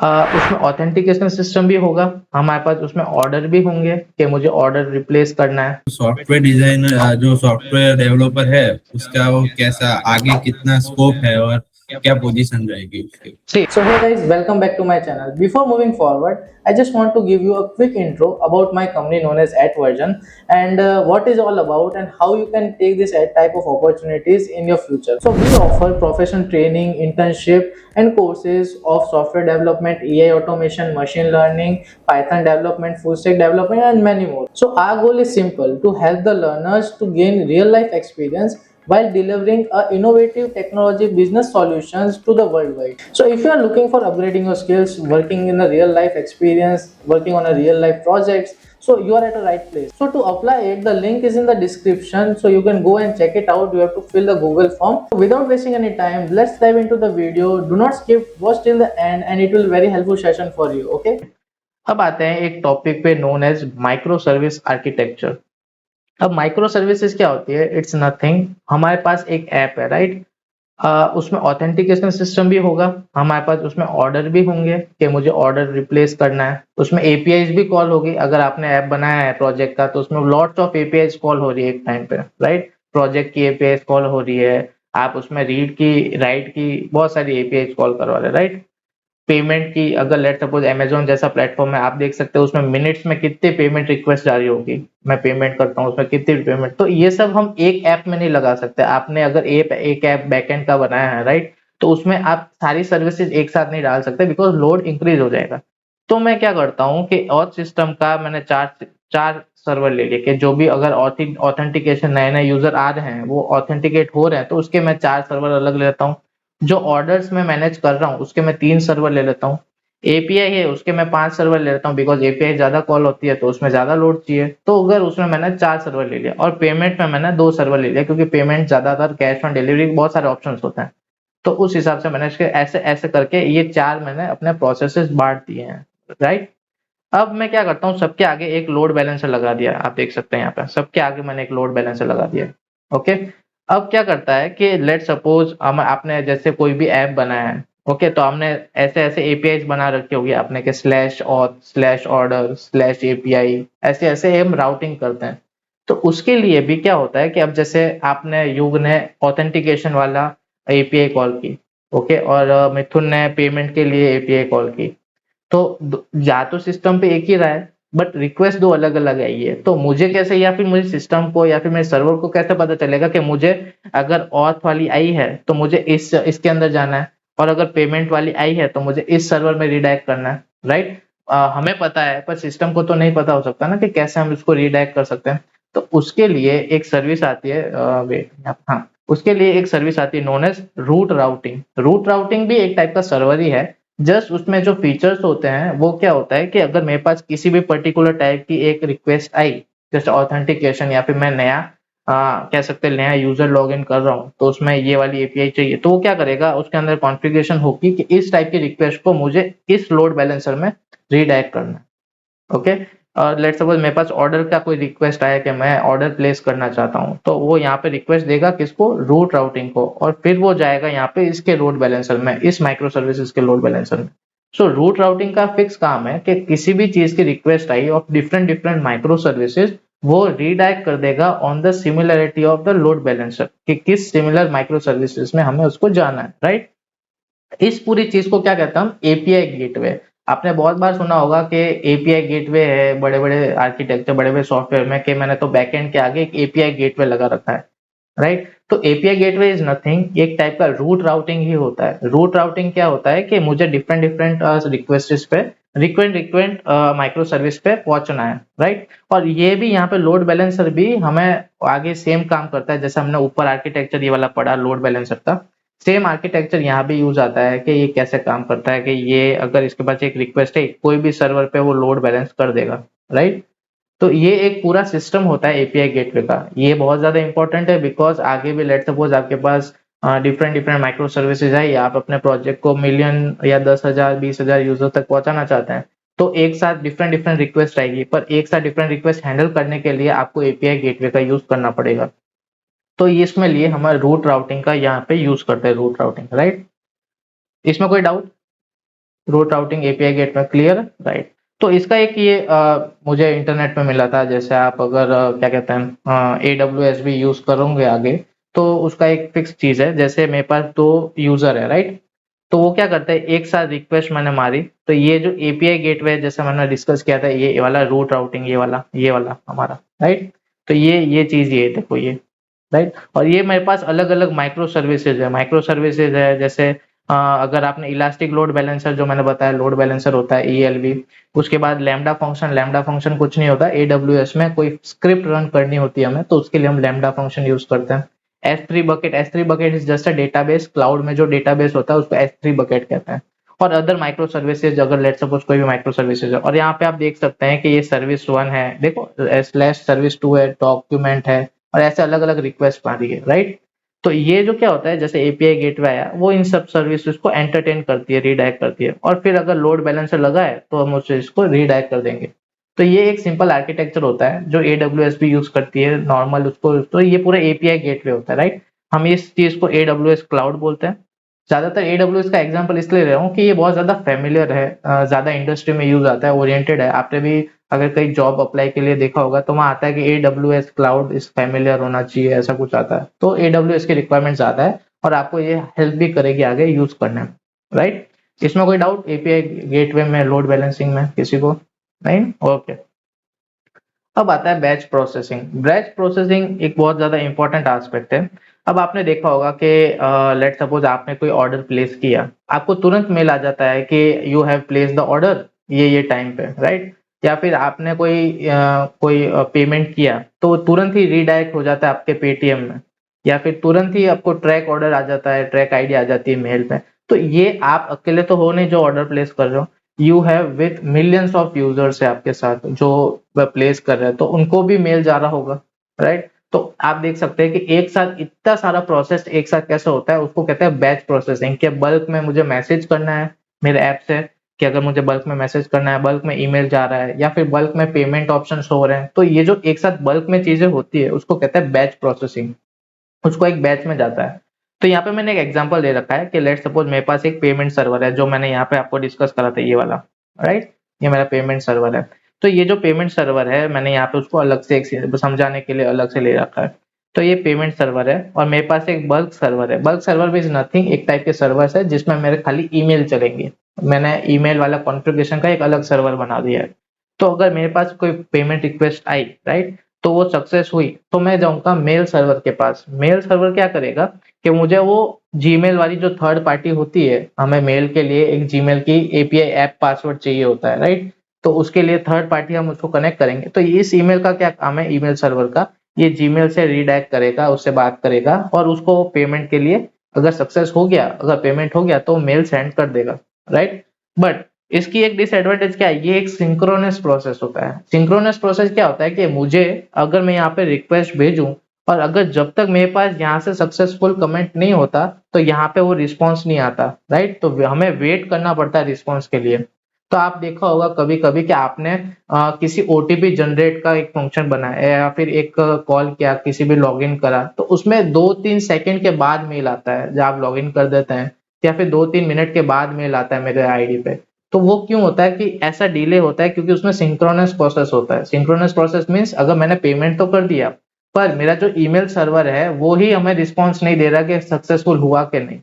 उसमें authentication system भी होगा, हमारे पास उसमें ऑर्डर भी होंगे कि मुझे ऑर्डर रिप्लेस करना है। सॉफ्टवेयर डिजाइनर जो सॉफ्टवेयर डेवलपर है उसका वो कैसा आगे कितना स्कोप है और क्या पोजीशन रहेगी उसकी। So hey guys, welcome back to my channel. Before moving forward, I just want to give you a quick intro about my company known as AdVersion and what is all about and how you can take this ad type of opportunities in your future. So we offer professional training, internship and courses of software development, AI automation, machine learning, Python development, full stack development and many more. So our goal is simple, to help the learners to gain real life experience while delivering a innovative technology business solutions to the worldwide. So if you are looking for upgrading your skills, working in a real life experience, working on a real life projects, so you are at the right place. So to apply it, the link is in the description, so you can go and check it out. You have to fill the Google form. So without wasting any time, let's dive into the video. Do not skip, watch till the end and it will be very helpful session for you. Okay, अब आते हैं एक topic पे known as micro service architecture. अब micro services क्या होती है? It's nothing, हमारे पास एक ऐप है, राइट? उसमें ऑथेंटिकेशन सिस्टम भी होगा, हमारे पास उसमें ऑर्डर भी होंगे कि मुझे ऑर्डर रिप्लेस करना है, उसमें एपीआईज भी कॉल होगी। अगर आपने ऐप बनाया है प्रोजेक्ट का तो उसमें लॉट्स ऑफ एपीआईज कॉल हो रही है एक टाइम पे, राइट? प्रोजेक्ट की एपीआईज कॉल हो रही है, आप उसमें रीड की, राइट की, बहुत सारी एपीआईज कॉल करवा रहे हैं, राइट? पेमेंट की, अगर लेट सपोज अमेज़न जैसा प्लेटफॉर्म है, आप देख सकते हो उसमें मिनट्स में कितने पेमेंट रिक्वेस्ट जा रही होगी। मैं पेमेंट करता हूँ उसमें कितनी पेमेंट, तो ये सब हम एक ऐप में नहीं लगा सकते। आपने अगर एक ऐप बैकएंड का बनाया है, राइट, तो उसमें आप सारी सर्विसेज एक साथ नहीं डाल सकते बिकॉज लोड इंक्रीज हो जाएगा। तो मैं क्या करता हूँ कि ऑथ सिस्टम का मैंने चार चार सर्वर ले लिए कि जो भी अगर ऑथेंटिकेशन नए नए यूजर आ रहे हैं, वो ऑथेंटिकेट हो रहे हैं, तो उसके मैं 4 सर्वर अलग लेता हूँ। जो ऑर्डर्स मैं मैनेज कर रहा हूँ उसके मैं 3 सर्वर ले लेता हूँ। एपीआई है उसके मैं 5 सर्वर ले लेता हूँ बिकॉज एपीआई ज्यादा कॉल होती है तो उसमें ज्यादा लोड चाहिए, तो अगर उसमें मैंने 4 सर्वर ले लिया। और पेमेंट में मैंने 2 सर्वर ले लिया क्योंकि पेमेंट ज्यादातर कैश ऑन डिलीवरी बहुत सारे ऑप्शन होते हैं, तो उस हिसाब से मैंने इसके ऐसे ऐसे करके ये 4 मैंने अपने प्रोसेसेस बांट दिए हैं, राइट? अब मैं क्या करता हूँ, सबके आगे एक लोड बैलेंसर लगा दिया, आप देख सकते हैं यहाँ पे सबके आगे मैंने एक लोड बैलेंसर लगा दिया। ओके, अब क्या करता है कि लेट सपोज आपने जैसे कोई भी ऐप बनाया है, ओके, तो हमने ऐसे ऐसे एपीआई बना रखे होगी आपने K slash auth slash order slash API, ऐसे ऐसे हम राउटिंग करते हैं। तो उसके लिए भी क्या होता है कि अब जैसे आपने युग ने ऑथेंटिकेशन वाला एपीआई कॉल की, ओके, और मिथुन ने पेमेंट के लिए एपीआई कॉल की, तो या तो सिस्टम पे एक ही रहा है बट रिक्वेस्ट दो अलग अलग आई है, तो मुझे कैसे, या फिर मुझे सिस्टम को या फिर मेरे सर्वर को कैसे पता चलेगा कि मुझे अगर ऑथ वाली आई है तो मुझे इसके अंदर जाना है, और अगर पेमेंट वाली आई है तो मुझे इस सर्वर में रिडायरेक्ट करना है, राइट? हमें पता है पर सिस्टम को तो नहीं पता हो सकता ना कि कैसे हम इसको रिडायरेक्ट कर सकते हैं। तो उसके लिए एक सर्विस आती है, वेट, हाँ, उसके लिए एक सर्विस आती है known as route routing. Route routing भी एक टाइप का सर्वर ही है, जस्ट उसमें जो फीचर्स होते हैं वो क्या होता है कि अगर मेरे पास किसी भी पर्टिकुलर टाइप की एक रिक्वेस्ट आई, जैसे ऑथेंटिकेशन या फिर मैं नया कह सकते हैं नया यूजर लॉगिन कर रहा हूँ, तो उसमें ये वाली एपीआई चाहिए, तो वो क्या करेगा, उसके अंदर कॉन्फ़िगरेशन होगी कि इस टाइप की रिक्वेस्ट को मुझे इस लोड बैलेंसर में रीडायरेक्ट करना है। ओके, और लेट्स सपोज मेरे पास ऑर्डर का कोई रिक्वेस्ट आया कि मैं ऑर्डर प्लेस करना चाहता हूँ, तो वो यहाँ पे रिक्वेस्ट देगा किसको, रूट राउटिंग को, और फिर वो जाएगा यहाँ पे इसके लोड बैलेंसर में, इस माइक्रो सर्विसेज के लोड बैलेंसर में। सो रूट राउटिंग का फिक्स काम है कि किसी भी चीज की request I of different different micro services, वो रीडायरेक्ट कर देगा on the similarity of the load balancer कि किस सिमिलर माइक्रो सर्विसेज में हमें उसको जाना है, राइट? इस पूरी चीज को क्या कहते हैं हम, एपीआई गेटवे। आपने बहुत बार सुना होगा कि एपीआई गेटवे है बड़े बड़े आर्किटेक्चर, बड़े बड़े सॉफ्टवेयर में, कि मैंने तो बैकएंड के आगे एक एपीआई गेटवे लगा रखा है, राइट? तो एपीआई गेटवे इज नथिंग, एक टाइप का रूट राउटिंग ही होता है। रूट राउटिंग क्या होता है कि मुझे डिफरेंट डिफरेंट रिक्वेस्ट पे रिक्वेंट रिक्वेंट माइक्रो सर्विस पे पहुंचना है, राइट? और ये भी यहाँ पे लोड बैलेंसर भी हमें आगे सेम काम करता है, जैसे हमने ऊपर आर्किटेक्चर ये वाला पढ़ा लोड बैलेंसर का, सेम आर्किटेक्चर यहाँ भी यूज आता है कि ये कैसे काम करता है कि ये अगर इसके पास एक रिक्वेस्ट है कोई भी सर्वर पे वो लोड बैलेंस कर देगा, राइट? तो ये एक पूरा सिस्टम होता है एपीआई गेटवे का। ये बहुत ज्यादा इंपॉर्टेंट है बिकॉज आगे भी लेट सपोज आपके पास डिफरेंट डिफरेंट माइक्रो सर्विसेज है, या आप अपने प्रोजेक्ट को मिलियन या 10,000 20,000 यूजर तक पहुंचाना चाहते हैं, तो एक साथ डिफरेंट डिफरेंट रिक्वेस्ट आएगी, पर एक साथ डिफरेंट रिक्वेस्ट हैंडल करने के लिए आपको एपीआई गेटवे का यूज करना पड़ेगा। तो इसमें लिए हमारे रूट राउटिंग का यहाँ पे यूज करते हैं, रूट राउटिंग, राइट? इसमें कोई doubt? Route routing API gateway clear, right. तो इसका एक ये मुझे इंटरनेट पे मिला था, जैसे आप अगर क्या कहते हैं AWS भी यूज करोगे आगे, तो उसका एक फिक्स चीज है, जैसे मेरे पास 2 यूजर है, राइट। तो वो क्या करते हैं, एक साथ रिक्वेस्ट मैंने मारी, तो ये जो एपीआई गेटवे जैसे मैंने डिस्कस किया था, ये वाला रूट राउटिंग, ये वाला हमारा, राइट। तो ये चीज ये देखो ये, राइट। और ये मेरे पास अलग अलग माइक्रो सर्विसेज है, जैसे अगर आपने इलास्टिक लोड बैलेंसर जो मैंने बताया, लोड बैलेंसर होता है ELB। उसके बाद लैम्डा फंक्शन कुछ नहीं होता, AWS में कोई स्क्रिप्ट रन करनी होती है हमें, तो उसके लिए हम लैम्डा फंक्शन यूज करते हैं। S3 bucket is just a database, cloud में जो डेटाबेस होता है उसको S3 बकेट कहते हैं। और अदर माइक्रो सर्विसेज, अगर लेट सपोज कोई भी माइक्रो सर्विसेज है, और यहाँ पे आप देख सकते हैं कि ये सर्विस 1 है, देखो स्लैश सर्विस 2 है, डॉक्यूमेंट है, और ऐसे अलग अलग रिक्वेस्ट आ रही है, राइट। तो ये जो क्या होता है, जैसे एपीआई गेटवे आया, वो इन सब सर्विसेज को एंटरटेन करती है, रीडायरेक्ट करती है, और फिर अगर लोड बैलेंसर लगा है तो हम उसे इसको रीडायरेक्ट कर देंगे। तो ये एक सिंपल आर्किटेक्चर होता है जो AWS भी यूज करती है नॉर्मल उसको, तो ये पूरा एपीआई गेटवे होता है, राइट। हम इस चीज को AWS क्लाउड बोलते हैं। ज्यादातर AWS का एग्जांपल इसलिए ले रहा हूँ कि ये बहुत ज्यादा फेमिलियर है, ज्यादा इंडस्ट्री में यूज आता है, ओरिएंटेड है। आपने भी अगर कहीं जॉब अप्लाई के लिए देखा होगा तो वहां आता है कि AWS क्लाउड इस फेमिलियर होना चाहिए, ऐसा कुछ आता है। तो AWS की रिक्वायरमेंट ज्यादा है, और आपको ये हेल्प भी करेगी आगे यूज करने में, राइट। इसमें कोई डाउट एपीआई गेटवे में, लोड बैलेंसिंग में किसी को? नहीं, ओके। अब आता है बैच प्रोसेसिंग एक बहुत ज्यादा इंपॉर्टेंट एस्पेक्ट है। अब आपने देखा होगा कि लेट सपोज आपने कोई ऑर्डर प्लेस किया, आपको तुरंत मेल आ जाता है कि you have place the order, ये टाइम पे, राइट। या फिर आपने कोई पेमेंट किया, तो तुरंत ही रीडायरेक्ट हो जाता है आपके पेटीएम में, या फिर तुरंत ही आपको ट्रैक ऑर्डर आ जाता है, ट्रैक आईडी आ जाती है मेल पे। तो ये आप अकेले तो हो नहीं जो ऑर्डर प्लेस कर रहे हो, you have with millions of users है आपके साथ जो प्लेस कर रहे हैं, तो उनको भी मेल जा रहा होगा, राइट। तो आप देख सकते हैं कि एक साथ इतना सारा प्रोसेस एक साथ कैसे होता है, उसको कहते हैं बैच प्रोसेसिंग। कि बल्क में मुझे मैसेज करना है मेरे ऐप से, कि अगर मुझे बल्क में मैसेज करना है, बल्क में ईमेल जा रहा है, या फिर बल्क में पेमेंट ऑप्शन हो रहे हैं, तो ये जो एक साथ बल्क में चीजें होती है उसको कहते हैं बैच प्रोसेसिंग, उसको एक बैच में जाता है। तो यहाँ पे मैंने एक एग्जांपल दे रखा है कि लेट सपोज मेरे पास एक पेमेंट सर्वर है, जो मैंने यहाँ पे आपको डिस्कस करा था, ये वाला, राइट। ये मेरा पेमेंट सर्वर है। तो ये जो पेमेंट सर्वर है, मैंने यहाँ पे उसको अलग से एक समझाने के लिए अलग से ले रखा है। तो ये पेमेंट सर्वर है, और मेरे पास एक बल्क सर्वर है। बल्क सर्वर भी इज नथिंग, एक टाइप के सर्वर है जिसमें मेरे खाली ईमेल चलेंगे। मैंने ईमेल वाला कॉन्फ़िगरेशन का एक अलग सर्वर बना दिया है। तो अगर मेरे पास कोई पेमेंट रिक्वेस्ट आई, राइट, तो वो सक्सेस हुई, तो मैं जाऊंगा मेल सर्वर के पास। मेल सर्वर क्या करेगा कि मुझे वो जीमेल वाली जो थर्ड पार्टी होती है, हमें मेल के लिए एक जीमेल की एपीआई ऐप पासवर्ड चाहिए होता है, राइट। तो उसके लिए थर्ड पार्टी हम उसको कनेक्ट करेंगे। तो इस ईमेल का क्या काम है, ईमेल सर्वर का, ये जीमेल से रीडायरेक्ट करेगा, उससे बात करेगा, और उसको पेमेंट के लिए अगर सक्सेस हो गया, अगर पेमेंट हो गया, तो मेल सेंड कर देगा, राइट। बट इसकी एक डिसएडवांटेज क्या है, ये एक सिंक्रोनस प्रोसेस होता है। सिंक्रोनस प्रोसेस क्या होता है कि मुझे, अगर मैं यहाँ पे रिक्वेस्ट भेजूं, और अगर जब तक मेरे पास यहाँ से सक्सेसफुल कमेंट नहीं होता, तो यहाँ पे वो रिस्पॉन्स नहीं आता, राइट। तो हमें वेट करना पड़ता है रिस्पॉन्स के लिए। तो आप देखा होगा कभी कभी कि आपने किसी ओटीपी जनरेट का एक फंक्शन बनाया, या फिर एक कॉल किया, किसी भी लॉगिन करा, तो उसमें 2-3 सेकंड के बाद मेल आता है जब आप लॉगिन कर देते हैं, या फिर 2-3 मिनट के बाद मेल आता है मेरे आईडी पे। तो वो क्यों होता है कि ऐसा डिले होता है, क्योंकि उसमें सिंक्रोनस प्रोसेस होता है। सिंक्रोनस प्रोसेस मींस अगर मैंने पेमेंट तो कर दिया, पर मेरा जो ईमेल सर्वर है वो ही हमें रिस्पॉन्स नहीं दे रहा कि सक्सेसफुल हुआ कि नहीं।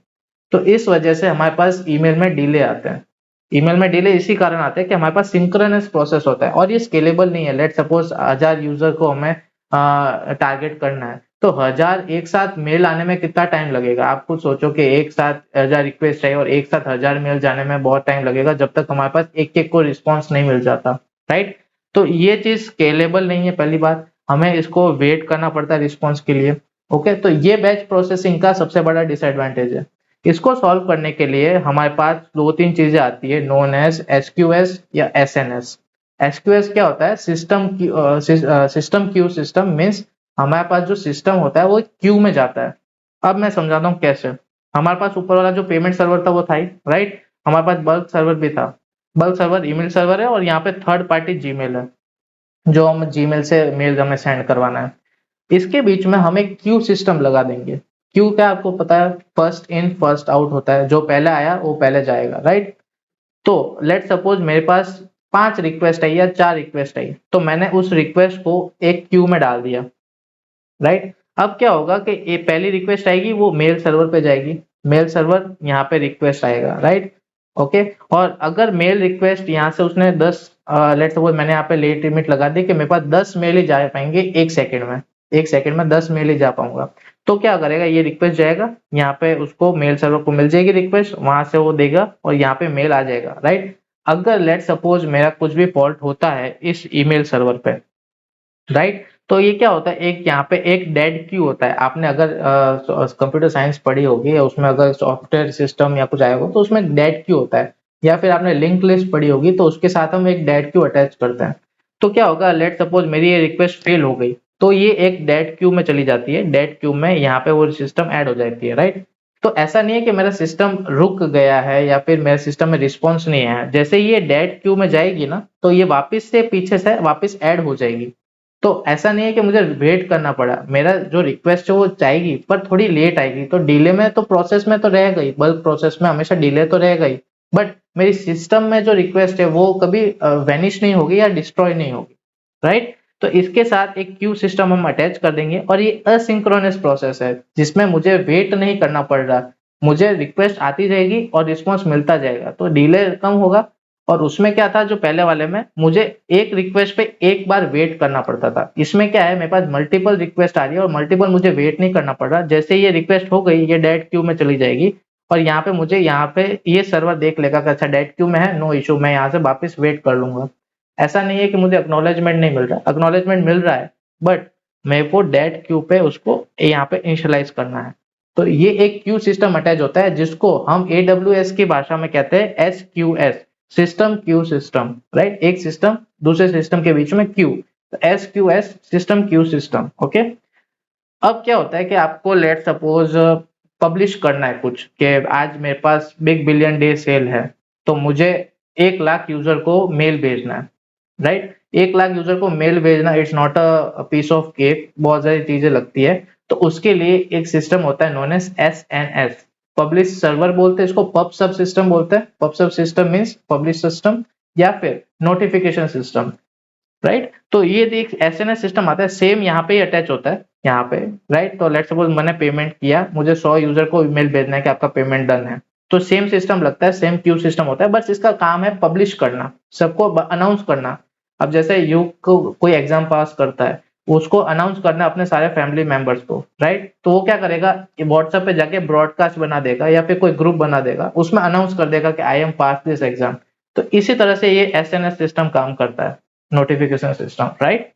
तो इस वजह से हमारे पास ईमेल में डिले आते हैं। ईमेल में डिले इसी कारण आते हैं कि हमारे पास सिंक्रोनस प्रोसेस होता है, और ये स्केलेबल नहीं है। लेट सपोज 1000 यूजर को हमें टारगेट करना है, तो 1000 एक साथ मेल आने में कितना टाइम लगेगा? आप खुद सोचो कि एक साथ 1000 रिक्वेस्ट है और एक साथ 1000 मेल जाने में बहुत टाइम लगेगा, जब तक हमारे पास एक एक को रिस्पॉन्स नहीं मिल जाता, राइट। तो ये चीज स्केलेबल नहीं है, पहली बात। हमें इसको वेट करना पड़ता है रिस्पॉन्स के लिए। ओके, तो ये बैच प्रोसेसिंग का सबसे बड़ा डिसएडवांटेज है। इसको सॉल्व करने के लिए हमारे पास 2-3 चीजें आती है, नोन एज एसक्यूएस या एसएनएस। एसक्यूएस क्या होता है? सिस्टम क्यू सिस्टम मीन्स हमारे पास जो सिस्टम होता है वो क्यू में जाता है। अब मैं समझाता हूँ कैसे। हमारे पास ऊपर वाला जो पेमेंट सर्वर था वो था ही, राइट। हमारे पास बल्क सर्वर भी था। बल्क सर्वर ईमेल सर्वर है, और यहाँ पे थर्ड पार्टी जीमेल है, जो हम जीमेल से मेल हमें सेंड करवाना है। इसके बीच में हम एक क्यू सिस्टम लगा देंगे। क्यू क्या आपको पता है? फर्स्ट इन फर्स्ट आउट होता है, जो पहले आया वो पहले जाएगा, राइट। तो लेट सपोज मेरे पास 5 रिक्वेस्ट आई या 4 रिक्वेस्ट आई, तो मैंने उस रिक्वेस्ट को एक क्यू में डाल दिया, राइट। अब क्या होगा कि ये पहली रिक्वेस्ट आएगी, वो मेल सर्वर पे जाएगी, मेल सर्वर यहाँ पे रिक्वेस्ट आएगा, राइट। ओके। और अगर मेल रिक्वेस्ट यहाँ से उसने 10 लेट सपोज मैंने यहाँ पे लेट लिमिट लगा दी कि मेरे पास 10 मेल ही जा पाएंगे एक सेकंड में, एक सेकंड में 10 मेल ही जा पाऊंगा। तो क्या करेगा, ये रिक्वेस्ट जाएगा यहाँ पे, उसको मेल सर्वर को मिल जाएगी रिक्वेस्ट, वहां से वो देगा और यहाँ पे मेल आ जाएगा, राइट। अगर लेट सपोज मेरा कुछ भी फॉल्ट होता है इस ईमेल सर्वर पे, राइट, तो ये क्या होता है, एक यहाँ पे एक डेड क्यू होता है। आपने अगर कंप्यूटर साइंस पढ़ी होगी या उसमें अगर सॉफ्टवेयर सिस्टम या कुछ आया हो तो उसमें डेड क्यू होता है, या फिर आपने लिंक लिस्ट पढ़ी होगी तो उसके साथ हम एक डेड क्यू अटैच करते हैं। तो क्या होगा, लेट सपोज मेरी ये रिक्वेस्ट फेल हो गई, तो ये एक डेड क्यू में चली जाती है, डेड क्यू में यहाँ पे वो सिस्टम ऐड हो जाती है, राइट। तो ऐसा नहीं है कि मेरा सिस्टम रुक गया है या फिर मेरे सिस्टम में रिस्पॉन्स नहीं है, जैसे ये डेड क्यू में जाएगी ना, तो ये वापस से पीछे से वापस ऐड हो जाएगी। तो ऐसा नहीं है कि मुझे वेट करना पड़ा, मेरा जो रिक्वेस्ट है वो जाएगी पर थोड़ी लेट आएगी, तो डिले में तो प्रोसेस में तो रह गई, बल्क प्रोसेस में हमेशा डिले तो रह गई, बट मेरी सिस्टम में जो रिक्वेस्ट है वो कभी वैनिश नहीं होगी या डिस्ट्रॉय नहीं होगी, राइट। तो इसके साथ एक क्यू सिस्टम हम अटैच कर देंगे और ये असिंक्रोनस प्रोसेस है जिसमें मुझे वेट नहीं करना पड़ रहा, मुझे रिक्वेस्ट आती जाएगी और रिस्पॉन्स मिलता जाएगा, तो डिले कम होगा। और उसमें क्या था, जो पहले वाले में मुझे एक रिक्वेस्ट पे एक बार वेट करना पड़ता था, इसमें क्या है, मेरे पास मल्टीपल रिक्वेस्ट आ रही है और मल्टीपल मुझे वेट नहीं करना पड़ रहा, जैसे ये रिक्वेस्ट हो गई ये डेड क्यू में चली जाएगी और यहाँ पे मुझे यहाँ पे ये सर्वर देख लेगा कि अच्छा डेड क्यू में है, नो इशू, मैं यहाँ से वापस वेट कर लूंगा। ऐसा नहीं है कि मुझे एक्नॉलेजमेंट नहीं मिल रहा, एक्नॉलेजमेंट मिल रहा है, बट मेरे को डेड क्यू पे उसको यहाँ पे इनिशियलाइज करना है। तो ये एक क्यू सिस्टम अटैच होता है जिसको हम AWS की भाषा में कहते हैं SQS, system queue system, right. एक सिस्टम दूसरे सिस्टम के बीच में Q, SQS system queue system, okay. अब क्या होता है कि आपको लेट सपोज पब्लिश करना है कुछ, कि आज मेरे पास बिग बिलियन डे सेल है, तो मुझे 1 लाख यूजर को मेल भेजना है, राइट। 1 लाख यूजर को मेल भेजना it's not a piece of cake, बहुत सारी चीजें लगती है। तो उसके लिए एक सिस्टम होता है known as SNS, publish server बोलते हैं इसको, पब सब सिस्टम बोलते हैं, पब सब सिस्टम मीन्स पब्लिश सिस्टम या फिर नोटिफिकेशन सिस्टम, राइट। तो ये एक SNS सिस्टम आता है, सेम यहाँ पे ही अटैच होता है यहाँ पे, राइट। तो लेट सपोज मैंने पेमेंट किया, मुझे 100 यूजर को ईमेल भेजना है कि आपका पेमेंट डन है, तो सेम सिस्टम लगता है, सेम क्यू सिस्टम होता है, बस इसका काम है पब्लिश करना, सबको अनाउंस करना। अब जैसे यू को कोई एग्जाम पास करता है, उसको अनाउंस करना अपने सारे फैमिली मेंबर्स को, राइट। तो वो क्या करेगा, व्हाट्सएप पे जाके ब्रॉडकास्ट बना देगा या फिर कोई ग्रुप बना देगा, उसमें अनाउंस कर देगा कि I am pass this exam. तो इसी तरह से ये SNS सिस्टम काम करता है, नोटिफिकेशन सिस्टम, राइट।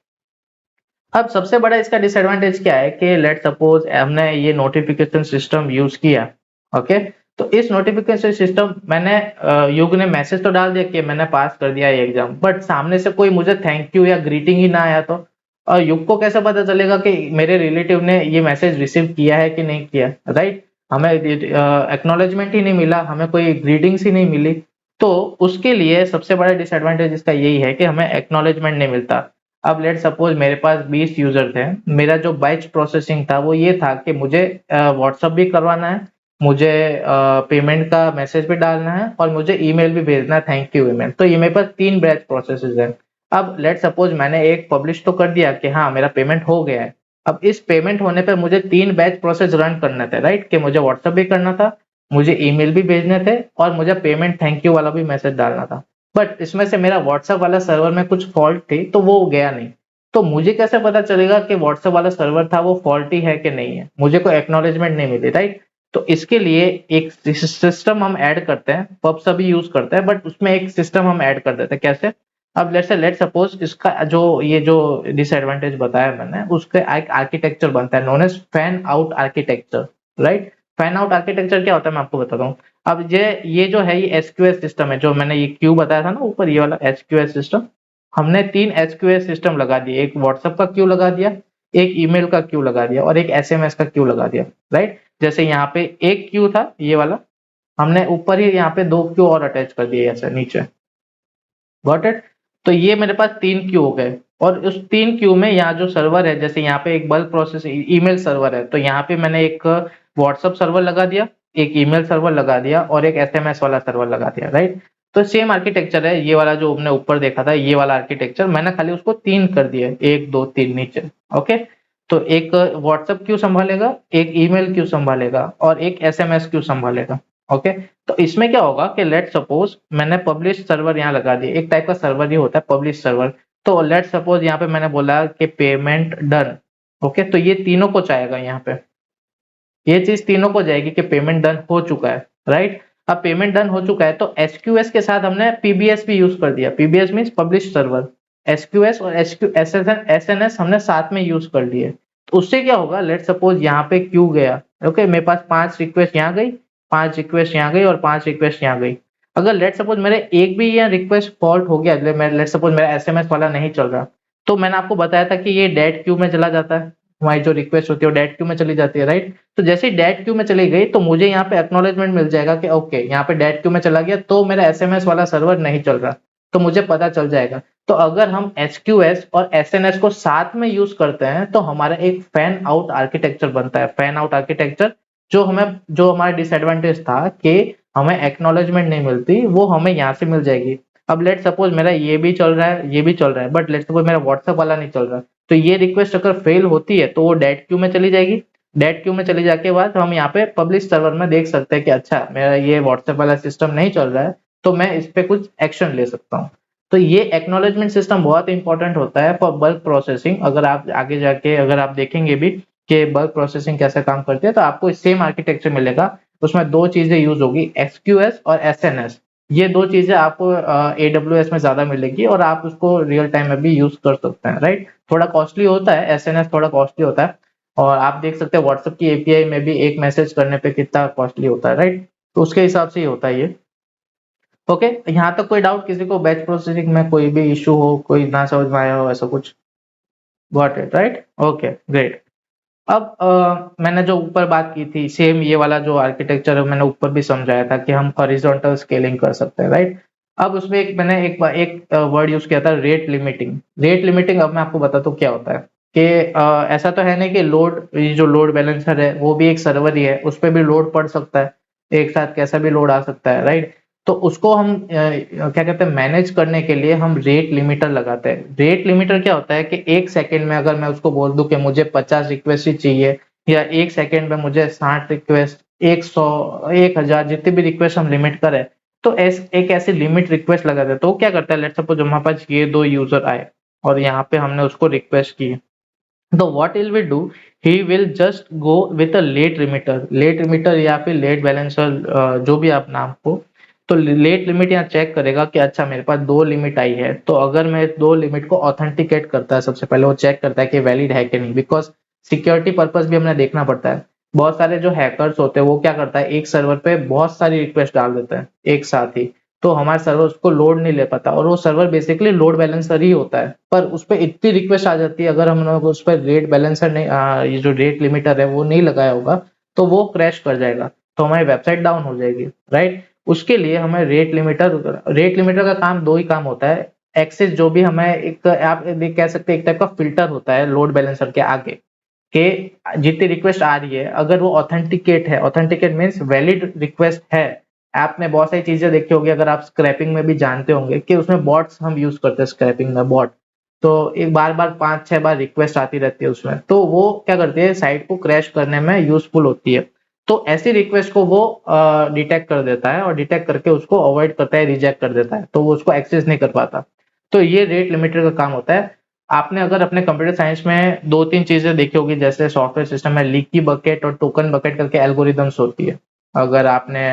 अब सबसे बड़ा इसका डिसएडवांटेज क्या है कि लेट सपोज हमने ये नोटिफिकेशन सिस्टम यूज किया, ओके। तो इस नोटिफिकेशन सिस्टम मैंने युग ने मैसेज तो डाल दिया कि मैंने पास कर दिया ये एग्जाम, बट सामने से कोई मुझे थैंक यू या ग्रीटिंग ही ना आया, तो और युग को कैसे पता चलेगा कि मेरे रिलेटिव ने ये मैसेज रिसीव किया है कि नहीं किया, राइट। हमें एक्नॉलेजमेंट ही नहीं मिला, हमें कोई ग्रीटिंग्स ही नहीं मिली। तो उसके लिए सबसे बड़ा डिसएडवांटेज इसका यही है कि हमें एक्नॉलेजमेंट नहीं मिलता। अब लेट सपोज मेरे पास 20 यूजर थे, मेरा जो बैच प्रोसेसिंग था वो ये था कि मुझे व्हाट्सअप भी करवाना है, मुझे पेमेंट का मैसेज भी डालना है और मुझे ईमेल भी भेजना है, थैंक यू ईमेल। तो ये मेरे पास 3 बैच प्रोसेसेस है। अब लेट सपोज मैंने एक पब्लिश तो कर दिया कि हाँ मेरा पेमेंट हो गया है, अब इस पेमेंट होने पे मुझे 3 बैच प्रोसेस रन करने थे, राइट, कि मुझे व्हाट्सअप भी करना था, मुझे ईमेल भी भेजने थे और मुझे पेमेंट थैंक यू वाला भी मैसेज डालना था। बट इसमें से मेरा व्हाट्सएप वाला सर्वर में कुछ फॉल्ट थी तो वो गया नहीं। तो मुझे कैसे पता चलेगा कि व्हाट्सएप वाला सर्वर था वो फॉल्टी है कि नहीं है, मुझे कोई एक्नॉलेजमेंट नहीं मिली, राइट। तो इसके लिए एक सिस्टम हम ऐड करते हैं, पब सभी यूज करते हैं, बट उसमें एक सिस्टम हम ऐड कर देते हैं, कैसे। अब लेट सपोज इसका जो ये जो डिसएडवांटेज बताया मैंने, उसके एक आर्किटेक्चर बनता है known as fan out architecture, right. Fan out architecture क्या होता है मैं आपको बताता हूँ। अब ये जो है ये SQS सिस्टम है, जो मैंने ये क्यू बताया था ना ऊपर, ये वाला SQS सिस्टम, हमने 3 SQS सिस्टम लगा दिए, एक व्हाट्सएप का क्यू लगा दिया, एक ईमेल का क्यू लगा दिया और एक SMS का क्यू लगा दिया, राइट। जैसे यहाँ पे एक क्यू था ये वाला, हमने ऊपर ही यहाँ पे 2 क्यू और अटैच कर दिए ऐसे नीचे, गॉट इट। तो ये मेरे पास 3 क्यू हो गए और उस 3 क्यू में यहाँ जो सर्वर है, जैसे यहाँ पे एक बल्क प्रोसेस ईमेल सर्वर है, तो यहाँ पे मैंने एक व्हाट्सएप सर्वर लगा दिया, एक ईमेल सर्वर लगा दिया और एक SMS वाला सर्वर लगा दिया, राइट। तो सेम आर्किटेक्चर है, ये वाला जो हमने ऊपर देखा था, ये वाला आर्किटेक्चर मैंने खाली उसको 3 कर दिया है, 1 2 3 नीचे। ओके, तो एक व्हाट्सएप क्यों संभालेगा, एक ईमेल क्यों संभालेगा और एक एसएमएस क्यों संभालेगा। ओके, तो इसमें क्या होगा कि लेट सपोज मैंने पब्लिश सर्वर यहाँ लगा दिया, एक टाइप का सर्वर ही होता है पब्लिश सर्वर। तो लेट सपोज यहाँ पे मैंने बोला कि पेमेंट डन। ओके, तो ये तीनों को चाहेगा यहाँ पे, ये चीज तीनों को जाएगी कि पेमेंट डन हो चुका है, राइट। अब पेमेंट डन हो चुका है तो एसक्यूएस के साथ हमने पीबीएस भी यूज कर दिया, पीबीएस मींस पब्लिश सर्वर, एसक्यूएस और एसएनएस हमने साथ में यूज कर लिए। तो उससे क्या होगा, लेट सपोज यहाँ पे क्यू गया। ओके, मेरे पास 5 रिक्वेस्ट यहाँ गई, 5 रिक्वेस्ट यहाँ गई और 5 रिक्वेस्ट यहाँ गई। अगर लेट सपोज मेरे एक भी यहाँ रिक्वेस्ट फॉल्ट हो गया, लेट सपोज मेरा एसएमएस वाला नहीं चल रहा, तो मैंने आपको बताया था कि ये डेड क्यू में चला जाता है, हमारी जो रिक्वेस्ट होती है वो डेड क्यू में चली जाती है, राइट। तो जैसे ही डेड क्यू में चली गई तो मुझे यहाँ पे एक्नॉलेजमेंट मिल जाएगा कि ओके यहाँ पे डेड क्यू में चला गया, तो मेरा एसएमएस वाला सर्वर नहीं चल रहा, तो मुझे पता चल जाएगा। तो अगर हम एसक्यूएस और एसएनएस को साथ में यूज करते हैं तो हमारा एक फैन आउट आर्किटेक्चर बनता है, फैन आउट आर्किटेक्चर। जो हमारा डिसएडवांटेज था कि हमें एक्नॉलेजमेंट नहीं मिलती, वो हमें यहाँ से मिल जाएगी। अब लेट सपोज मेरा ये भी चल रहा है, ये भी चल रहा है, बट लेट सपोज मेरा व्हाट्सएप वाला नहीं चल रहा, तो ये रिक्वेस्ट अगर फेल होती है तो वो डेड क्यू में चली जाएगी। डेड क्यू में चले जाके बाद हम यहाँ पे पब्लिश सर्वर में देख सकते हैं कि अच्छा मेरा ये व्हाट्सएप वाला सिस्टम नहीं चल रहा है, तो मैं इस पे कुछ एक्शन ले सकता हूँ। तो ये एक्नॉलेजमेंट सिस्टम बहुत इंपॉर्टेंट होता है फॉर बल्क प्रोसेसिंग। अगर आप आगे जाके अगर आप देखेंगे भी कि बल्क प्रोसेसिंग कैसे काम करती है, तो आपको सेम आर्किटेक्चर मिलेगा। उसमें दो चीजें यूज होगी, एसक्यूएस और एसएनएस। ये दो चीजें आपको एडब्ल्यूएस में ज्यादा मिलेगी और आप उसको रियल टाइम में भी यूज कर सकते हैं, राइट। थोड़ा कॉस्टली होता है, एसएनएस थोड़ा कॉस्टली होता है, और आप देख सकते हैं व्हाट्सएप की एपीआई में भी एक मैसेज करने पे कितना कॉस्टली होता है, राइट। तो उसके हिसाब से ही होता है ये। ओके, यहाँ तक कोई डाउट किसी को, बैच प्रोसेसिंग में कोई भी इशू हो, कोई ना समझ में आया हो, ऐसा कुछ? Got it, right. Okay, great. अब मैंने जो ऊपर बात की थी, सेम ये वाला जो आर्किटेक्चर है मैंने ऊपर भी समझाया था कि हम हॉरिजॉन्टल स्केलिंग कर सकते हैं, राइट। अब उसमें मैंने एक वर्ड यूज किया था, रेट लिमिटिंग। रेट लिमिटिंग अब मैं आपको बताता हूँ क्या होता है कि ऐसा तो है नहीं कि ये जो लोड बैलेंसर है वो भी एक सर्वर ही है, उस पर भी लोड पड़ सकता है, एक साथ कैसा भी लोड आ सकता है, राइट। तो उसको हम क्या कहते हैं, मैनेज करने के लिए हम रेट लिमिटर लगाते हैं। रेट लिमिटर क्या होता है कि एक सेकंड में अगर मैं उसको बोल दूं कि मुझे 50 रिक्वेस्ट ही चाहिए, या एक सेकंड में मुझे 60 रिक्वेस्ट, 100, 1000 जितनी भी रिक्वेस्ट हम लिमिट करें, तो एक ऐसी लिमिट रिक्वेस्ट लगा दें। तो वो क्या करता है, लेट्स सपोज हमारे पास ये 2 यूजर आए और यहाँ पे हमने उसको रिक्वेस्ट की, तो what will will do, he will just go with a let limiter, let limiter या फिर लेट बैलेंसर, जो भी आप नाम को। तो लेट लिमिट यहाँ चेक करेगा कि अच्छा मेरे पास 2 लिमिट आई है, तो अगर मैं 2 लिमिट को ऑथेंटिकेट करता है, सबसे पहले वो चेक करता है कि वैलिड है कि नहीं, बिकॉज सिक्योरिटी पर्पज भी हमें देखना पड़ता है। बहुत सारे जो हैकर्स होते हैं वो क्या करता है, एक सर्वर पे बहुत सारी रिक्वेस्ट डाल देते हैं एक साथ ही, तो हमारा सर्वर उसको लोड नहीं ले पाता, और वो सर्वर बेसिकली लोड बैलेंसर ही होता है, पर उस पर इतनी रिक्वेस्ट आ जाती है, अगर हम लोग उस पर रेट बैलेंसर नहीं ये जो रेट लिमिटर है वो नहीं लगाया होगा, तो वो क्रैश कर जाएगा, तो हमारी वेबसाइट डाउन हो जाएगी, राइट। उसके लिए हमें रेट लिमिटर का काम 2 ही काम होता है। एक्सेस जो भी हमें एक आप कह सकते हैं एक टाइप का फिल्टर होता है लोड बैलेंसर के आगे, कि जितनी रिक्वेस्ट आ रही है अगर वो ऑथेंटिकेट है, ऑथेंटिकेट मीन्स वैलिड रिक्वेस्ट है। आपने बहुत सारी चीजें देखी होगी, अगर आप स्क्रैपिंग में भी जानते होंगे कि उसमें बॉट्स हम यूज करते हैं, स्क्रैपिंग में बॉट, तो एक बार बार 5-6 बार रिक्वेस्ट आती रहती है उसमें, तो वो क्या करती है, साइट को क्रैश करने में यूजफुल होती है। तो ऐसी रिक्वेस्ट को वो डिटेक्ट कर देता है, और डिटेक्ट करके उसको अवॉइड करता है, रिजेक्ट कर देता है, तो वो उसको एक्सेस नहीं कर पाता। तो ये रेट लिमिटर का काम होता है। आपने अगर अपने कंप्यूटर साइंस में 2-3 चीजें देखी होगी, जैसे सॉफ्टवेयर सिस्टम में लीकी बकेट और टोकन बकेट करके एल्गोरिदम्स होती है। अगर आपने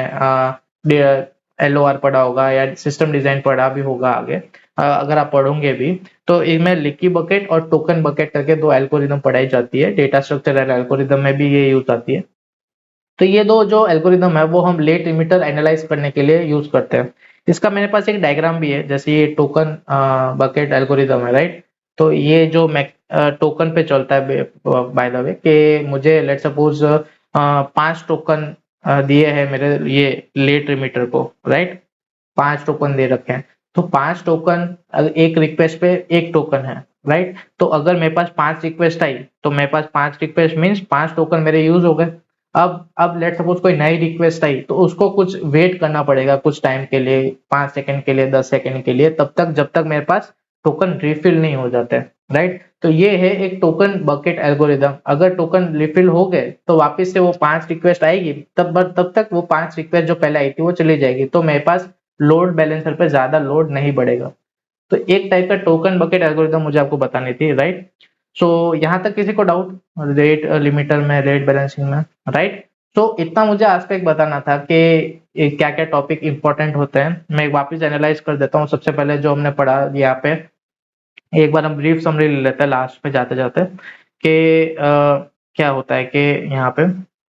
एलओआर पढ़ा होगा या सिस्टम डिजाइन पढ़ा भी होगा आगे, अगर आप पढ़ोगे भी, तो इनमें लीकी बकेट और टोकन बकेट करके 2 एल्गोरिदम पढ़ाई जाती है, डेटा स्ट्रक्चर एल्गोरिदम में भी ये यूज आती है। तो ये 2 जो एल्गोरिदम है वो हम लेट लिमिटर एनालाइज करने के लिए यूज करते हैं। इसका मेरे पास एक डायग्राम भी है, जैसे ये टोकन बकेट एल्गोरिदम है, राइट। तो ये जो टोकन पे चलता है, बाय द वे, कि मुझे लेट सपोज 5 टोकन दिए हैं मेरे ये लेट लिमिटर को, राइट। 5 टोकन दे रखे हैं, तो 5 टोकन, एक रिक्वेस्ट पे एक टोकन है, राइट। तो अगर मेरे पास 5 रिक्वेस्ट आई, तो मेरे पास 5 रिक्वेस्ट मीन्स 5 टोकन मेरे यूज हो गए। अब लेट सपोज कोई नई रिक्वेस्ट आई तो उसको कुछ वेट करना पड़ेगा कुछ टाइम के लिए, 5 सेकंड के लिए, 10 सेकंड के लिए, तब तक जब तक मेरे पास टोकन रिफिल नहीं हो जाते, राइट। तो ये है एक टोकन बकेट एल्गोरिदम। अगर टोकन रिफिल हो गए तो वापस से वो 5 रिक्वेस्ट आएगी, तब तक वो 5 रिक्वेस्ट जो पहले आई थी वो चली जाएगी, तो मेरे पास लोड बैलेंसर पे ज्यादा लोड नहीं बढ़ेगा। तो एक टाइप का टोकन बकेट एल्गोरिदम मुझे आपको बतानी थी, राइट। सो यहाँ तक किसी को डाउट रेट लिमिटर में, रेट बैलेंसिंग में, राइट। तो इतना मुझे एस्पेक्ट बताना था कि क्या क्या टॉपिक इंपॉर्टेंट होते हैं। मैं वापस एनालाइज कर देता हूँ। सबसे पहले जो हमने पढ़ा यहाँ पे, एक बार हम ब्रीफ समरी ले लेते हैं लास्ट में जाते जाते कि क्या होता है कि यहाँ पे,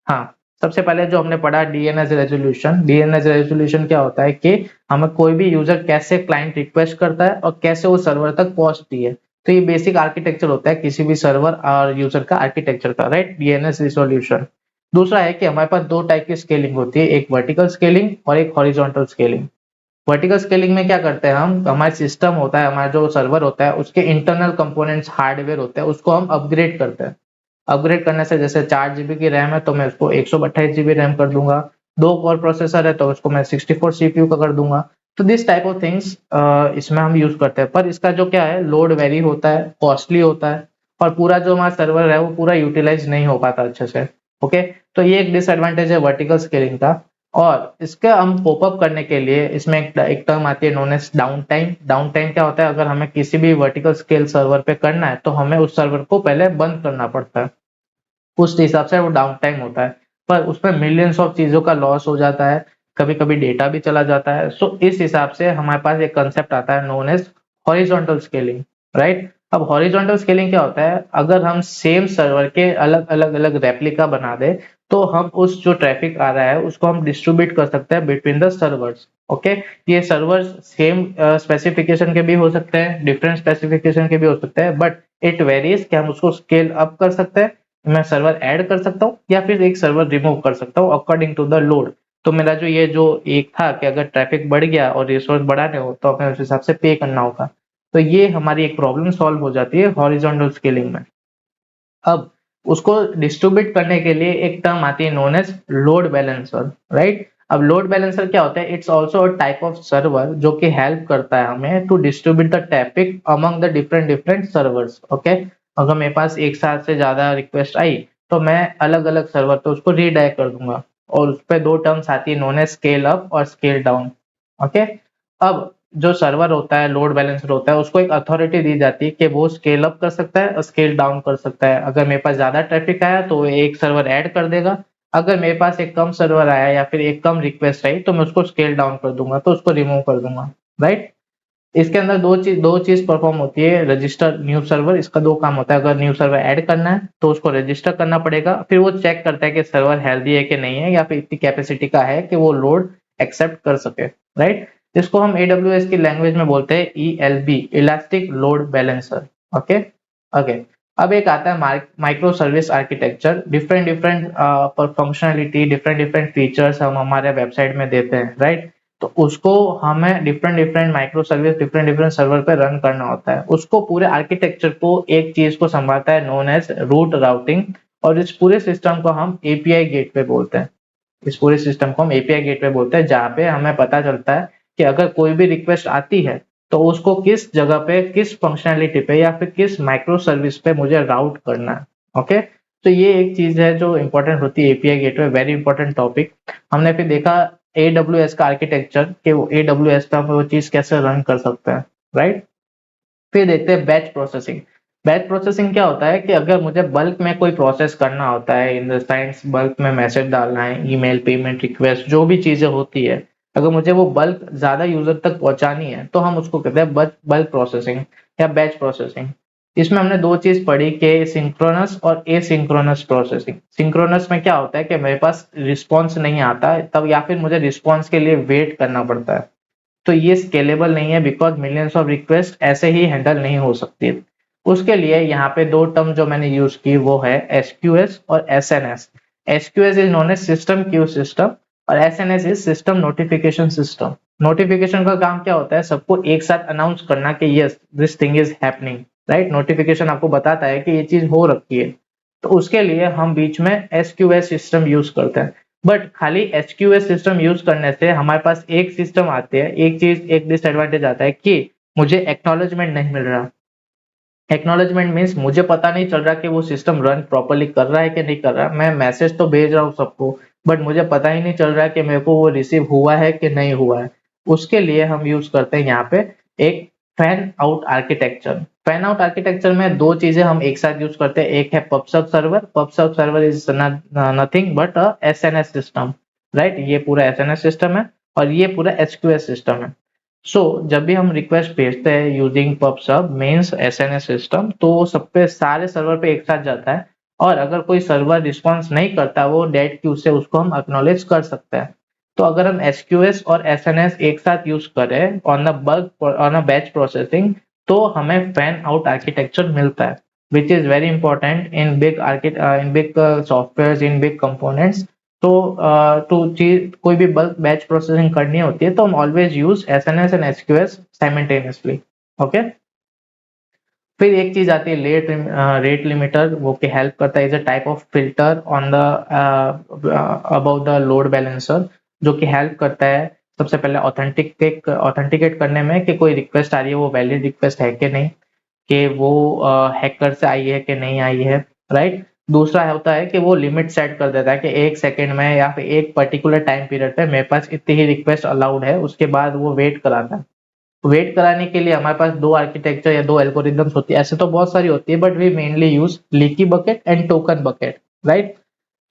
हाँ, सबसे पहले जो हमने पढ़ा डीएनएस रेजोल्यूशन। डीएनएस रेजोल्यूशन क्या होता है कि हमें कोई भी यूजर कैसे क्लाइंट रिक्वेस्ट करता है और कैसे वो सर्वर तक पहुंचती है। तो ये बेसिक आर्किटेक्चर होता है किसी भी सर्वर और यूजर का आर्किटेक्चर का, राइट, डीएनएस रेजोल्यूशन। दूसरा है कि हमारे पास दो टाइप की स्केलिंग होती है, एक वर्टिकल स्केलिंग और एक हॉरिजॉन्टल स्केलिंग। वर्टिकल स्केलिंग में क्या करते हैं हम, हमारा सिस्टम होता है, हमारा जो सर्वर होता है उसके इंटरनल कंपोनेंट्स हार्डवेयर होते हैं, उसको हम अपग्रेड करते हैं। अपग्रेड करने से जैसे 4 GB की रैम है तो मैं उसको 128 GB रैम कर दूंगा, 2 कोर प्रोसेसर है तो उसको मैं 64 CPU का कर दूंगा। तो दिस टाइप ऑफ थिंग्स इसमें हम यूज करते हैं। पर इसका जो क्या है, लोड वेरी होता है, कॉस्टली होता है, और पूरा जो हमारा सर्वर है वो पूरा यूटिलाइज नहीं हो पाता अच्छे से। ओके, तो ये एक डिसएडवांटेज है वर्टिकल स्केलिंग का। और इसका हम पॉप अप करने के लिए इसमें एक टर्म आती है known as downtime. Downtime क्या होता है, अगर हमें किसी भी वर्टिकल स्केल सर्वर पे करना है तो हमें उस सर्वर को पहले बंद करना पड़ता है, उस हिसाब से वो डाउन टाइम होता है। पर उसमें मिलियंस ऑफ चीजों का लॉस हो जाता है, कभी कभी डेटा भी चला जाता है। सो इस हिसाब से हमारे पास एक कंसेप्ट आता है known as horizontal scaling, right. अब हॉरिजॉन्टल स्केलिंग क्या होता है, अगर हम सेम सर्वर के अलग अलग अलग रेप्लिका बना दे तो हम उस जो ट्रैफिक आ रहा है उसको हम डिस्ट्रीब्यूट कर सकते हैं बिटवीन द सर्वर्स। ओके, ये सर्वर्स सेम स्पेसिफिकेशन के भी हो सकते हैं, डिफरेंट स्पेसिफिकेशन के भी हो सकते हैं, बट इट वेरीज कि हम उसको स्केल अप कर सकते हैं, मैं सर्वर ऐड कर सकता हूँ या फिर एक सर्वर रिमूव कर सकता हूँ अकॉर्डिंग टू द लोड। तो मेरा जो ये जो एक था कि अगर ट्रैफिक बढ़ गया और रिसोर्स बढ़ाने हो तो हमें उस हिसाब से पे करना होगा। तो ये हमारी एक प्रॉब्लम सॉल्व हो जाती है हॉरिजॉन्टल स्केलिंग में। अब उसको डिस्ट्रीब्यूट करने के लिए एक टर्म आती है known as load balancer, right. अब लोड बैलेंसर क्या होता है, it's also a type of server जो कि हेल्प करता है हमें to distribute the traffic among the different different servers. Okay, अगर मेरे पास एक साथ से ज्यादा रिक्वेस्ट आई तो मैं अलग अलग सर्वर पे उसको रीडायरेक्ट कर दूंगा, और उस पे दो टर्म्स आती है नोन एज स्केल अप और स्केल डाउन। ओके, अब जो सर्वर होता है, लोड बैलेंसर होता है, उसको एक अथॉरिटी दी जाती है कि वो स्केल अप कर सकता है और स्केल डाउन कर सकता है। अगर मेरे पास ज्यादा ट्रैफिक आया तो वो एक सर्वर ऐड कर देगा, अगर मेरे पास एक कम सर्वर आया या फिर एक कम रिक्वेस्ट आई तो मैं उसको स्केल डाउन कर दूंगा, तो उसको रिमूव कर दूंगा, राइट। इसके अंदर दो चीज परफॉर्म होती है, रजिस्टर न्यू सर्वर, इसका दो काम होता है। अगर न्यू सर्वर ऐड करना है तो उसको रजिस्टर करना पड़ेगा, फिर वो चेक करता है कि सर्वर हेल्दी है कि नहीं है, या फिर इतनी कैपेसिटी का है कि वो लोड एक्सेप्ट कर सके, राइट। इसको हम AWS की लैंग्वेज में बोलते हैं ELB, elastic load balancer. Okay, okay. अब एक आता है micro service architecture. Different different पर फंक्शनलिटी, डिफरेंट डिफरेंट फीचर्स हम हमारे वेबसाइट में देते हैं, राइट। तो उसको हमें different different micro service different different server पे रन करना होता है। उसको पूरे आर्किटेक्चर को एक चीज को संभालता है नोन एज रूट राउटिंग, और इस पूरे सिस्टम को हम API गेटवे बोलते हैं। इस पूरे सिस्टम को हम API गेटवे बोलते हैं, जहाँ पे हमें पता चलता है कि अगर कोई भी रिक्वेस्ट आती है तो उसको किस जगह पे, किस फंक्शनैलिटी पे या फिर किस माइक्रो सर्विस पे मुझे राउट करना है। ओके, तो ये एक चीज है जो इंपॉर्टेंट होती है, API gateway, very important topic. हमने फिर देखा AWS का आर्किटेक्चर कि वो AWS पे वो चीज कैसे रन कर सकते हैं, राइट। फिर देखते हैं बैच प्रोसेसिंग। बैच प्रोसेसिंग क्या होता है कि अगर मुझे बल्क में कोई प्रोसेस करना होता है, इन द सेंस बल्क में मैसेज डालना है, ईमेल, पेमेंट रिक्वेस्ट, जो भी चीजें होती है, अगर मुझे वो बल्क ज्यादा यूजर तक पहुंचानी है तो हम उसको कहते हैं बल्क प्रोसेसिंग या बैच प्रोसेसिंग। इसमें हमने दो चीज पढ़ी कि सिंक्रोनस और एसिंक्रोनस प्रोसेसिंग। सिंक्रोनस में क्या होता है कि मेरे पास रिस्पॉन्स नहीं आता तब, या फिर मुझे रिस्पॉन्स के लिए वेट करना पड़ता है, तो ये स्केलेबल नहीं है बिकॉज मिलियंस ऑफ रिक्वेस्ट ऐसे ही हैंडल नहीं हो सकती। उसके लिए यहाँ पे दो टर्म जो मैंने यूज की वो है SQS और SNS। SQS is known as system queue system और SNS is system notification system. Notification का काम क्या होता है, सबको एक साथ अनाउंस करना कि yes this thing is happening, right. Notification आपको बताता है कि ये चीज हो रखी है। तो उसके लिए हम बीच में SQS सिस्टम यूज करते हैं। बट खाली SQS सिस्टम यूज करने से हमारे पास एक सिस्टम आती है, एक डिसएडवांटेज आता है कि मुझे एक्नॉलेजमेंट नहीं मिल रहा। एक्नॉलेजमेंट मीन्स मुझे पता नहीं चल रहा कि वो सिस्टम रन प्रॉपर्ली कर रहा है कि नहीं कर रहा। मैं मैसेज तो भेज रहा हूँ सबको, बट मुझे पता ही नहीं चल रहा है कि मेरे को वो रिसीव हुआ है कि नहीं हुआ है। उसके लिए हम यूज करते हैं यहाँ पे एक fan out architecture. Fan out architecture में दो चीजें हम एक साथ यूज करते हैं। एक है pubsub server. Pubsub server is nothing but a SNS system, right. ये पूरा SNS सिस्टम है और ये पूरा SQS सिस्टम है। जब भी हम रिक्वेस्ट भेजते हैं using pub sub means SNS system, तो वो सब पे सारे सर्वर पे एक साथ जाता है और अगर कोई सर्वर रिस्पॉन्स नहीं करता वो डेड क्यू से उसको हम एक्नॉलेज कर सकते हैं। तो अगर हम SQS और SNS एक साथ यूज करें ऑन अ बैच प्रोसेसिंग, तो हमें फैन आउट आर्किटेक्चर मिलता है, which is very important in big software, in big components. तो कोई भी बल्क बैच प्रोसेसिंग करनी होती है तो हम always use SNS and SQS simultaneously. Okay. फिर एक चीज आती है रेट लिमिटर, वो की हेल्प करता है। Is a type of filter on the about the load balancer, जो कि हेल्प करता है सबसे पहले ऑथेंटिकेट करने में कि कोई रिक्वेस्ट आ रही है वो वैलिड रिक्वेस्ट है कि नहीं, कि वो हैकर से आई है कि नहीं आई है, राइट। दूसरा होता है कि वो लिमिट सेट कर देता है कि 1 सेकेंड में या फिर एक पर्टिकुलर टाइम पीरियड पे मेरे पास इतनी ही रिक्वेस्ट अलाउड है, उसके बाद वो वेट कराता है। वेट कराने के लिए हमारे पास दो आर्किटेक्चर या दो एल्गोरिदम्स होती है। ऐसे तो बहुत सारी होती है but we mainly use leaky bucket and token bucket, right.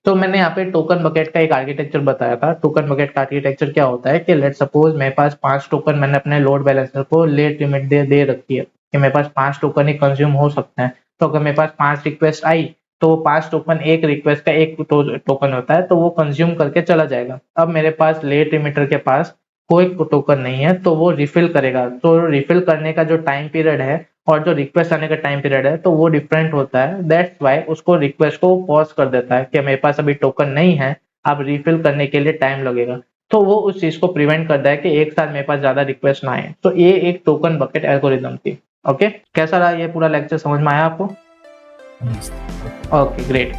तो मैंने यहाँ पे टोकन बकेट का एक आर्किटेक्चर बताया था। टोकन बकेट का आर्किटेक्चर क्या होता है कि लेट सपोज मेरे पास 5 टोकन, मैंने अपने लोड बैलेंसर को लेट लिमिट दे रखी है कि मेरे पास 5 टोकन ही कंज्यूम हो सकते हैं। तो अगर मेरे पास 5 रिक्वेस्ट आई तो वो 5 टोकन, एक रिक्वेस्ट का एक टोकन होता है, तो वो कंज्यूम करके चला जाएगा। अब मेरे पास लेट लिमिटर के पास कोई टोकन नहीं है तो वो रिफिल करेगा। तो रिफिल करने का जो टाइम पीरियड है और जो रिक्वेस्ट आने का टाइम पीरियड है तो वो डिफरेंट होता है। दैट्स वाई उसको रिक्वेस्ट को पॉज कर देता है कि मेरे पास अभी टोकन नहीं है, अब रिफिल करने के लिए टाइम लगेगा। तो वो उस चीज को प्रिवेंट करता है कि एक साथ मेरे पास ज्यादा रिक्वेस्ट ना आए। तो ये एक टोकन बकेट एल्गोरिदम थी। ओके, कैसा रहा ये पूरा लेक्चर, समझ में आया आपको? Okay, great.